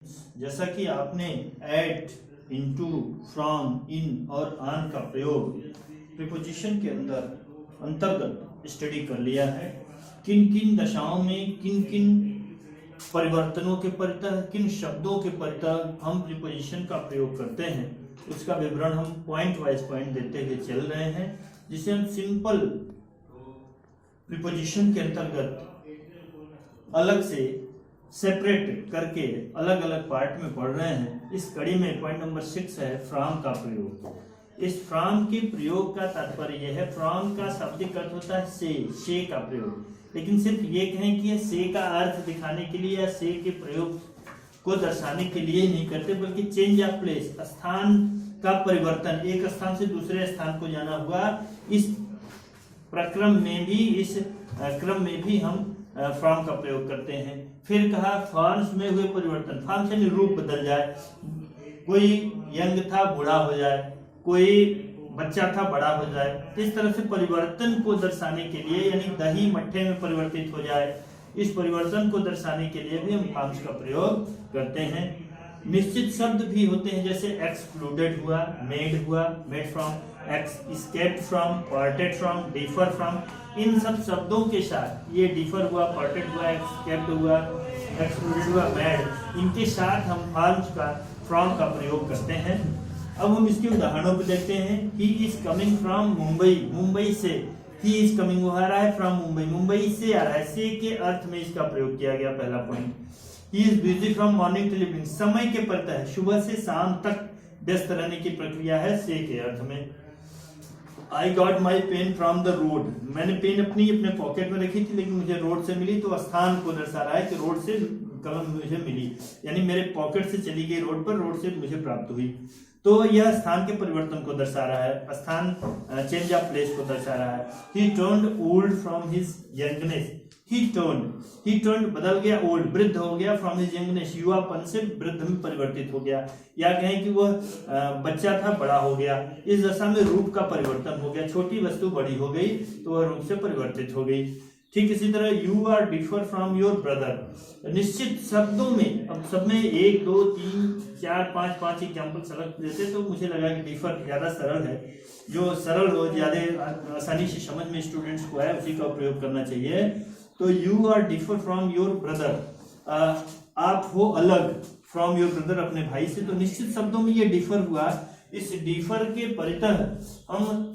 जैसा कि आपने एट, इनटू, फ्रॉम, इन और ऑन का प्रयोग प्रीपोजिशन के अंतर्गत स्टडी कर लिया है। किन किन दशाओं में किन किन परिवर्तनों के परितः, किन शब्दों के परितः हम प्रीपोजिशन का प्रयोग करते हैं, उसका विवरण हम पॉइंट वाइज पॉइंट देते हुए चल रहे हैं, जिसे हम सिंपल प्रीपोजिशन के अंतर्गत अलग से सेपरेट करके अलग अलग पार्ट में पढ़ रहे हैं। इस कड़ी में पॉइंट नंबर 6 है फ्रॉम का प्रयोग। इस फ्रॉम के प्रयोग का तात्पर्य यह है, फ्रॉम का शाब्दिक अर्थ होता है से का प्रयोग, लेकिन सिर्फ ये कहें कि से का अर्थ दिखाने के लिए या से के प्रयोग को दर्शाने के लिए नहीं करते, बल्कि चेंज ऑफ प्लेस, स्थान का परिवर्तन, एक स्थान से दूसरे स्थान को जाना हुआ, इस प्रक्रम में भी, इस क्रम में भी हम फ्रॉम का प्रयोग करते हैं। फिर कहा फॉर्म्स में हुए परिवर्तन, फॉर्म्स यानी रूप बदल जाए, कोई यंग था बूढ़ा हो जाए, कोई बच्चा था बड़ा हो जाए, इस तरह से परिवर्तन को दर्शाने के लिए, यानी दही मट्ठे में परिवर्तित हो जाए, इस परिवर्तन को दर्शाने के लिए भी हम फॉर्म्स का प्रयोग करते हैं। निश्चित शब्द भी होते हैं, जैसे एक्सक्लूडेड हुआ, made from, escaped from, parted from, differ from, इन सब शब्दों के साथ, ये डिफर हुआ, पार्टेड हुआ, एस्केप्ड हुआ, एक्सक्लूडेड हुआ, मेड, इनके साथ हम फॉर्म्स का, फ्रॉम का प्रयोग करते हैं। अब हम इसके उदाहरणों को देखते हैं। He is coming from Mumbai, Mumbai से, ही इज कमिंग, वो आ रहा है फ्रॉम मुंबई, मुंबई से आ रहा है, से के अर्थ में इसका प्रयोग किया गया। पहला point, he is busy from morning till evening, समय के प्रत्यय है, सुबह से शाम तक व्यस्त रहने की प्रक्रिया है, से के अर्थ में। I got my pen from the road, मैंने पेन अपने पॉकेट में रखी थी, लेकिन मुझे रोड से मिली, तो स्थान को दर्शा रहा है कि रोड से कलम मुझे मिली, यानी मेरे पॉकेट से चली गई रोड पर, रोड से मुझे प्राप्त हुई। तो यह स्थान के परिवर्तन को दर्शा रहा है, स्थान, चेंज ऑफ प्लेस को दर्शा रहा है। He turned old from his youngness, he turned बदल गया, ओल्ड वृद्ध हो गया, फ्रॉम हिज यंगनेस युवापन से वृद्ध में परिवर्तित हो गया, या कहें कि वह बच्चा था बड़ा हो गया। इस दशा में रूप का परिवर्तन हो गया, छोटी वस्तु बड़ी हो गई तो वह रूप से परिवर्तित हो गई। ठीक इसी तरह you are differ from your brother, निश्चित शब्दों में, अब सब में 1 2 3 4 5 एग्जाम्पल सेलेक्ट देते, तो मुझे लगा कि डिफर ज्यादा सरल है, जो सरल हो, ज्यादा आसानी से समझ में स्टूडेंट्स को आए, उसी का प्रयोग करना चाहिए। तो you are differ from your brother, आप हो अलग, फ्रॉम योर ब्रदर, अपने भाई से, तो निश्चित शब्दों में ये डिफर हुआ। इस डिफर के परितः हम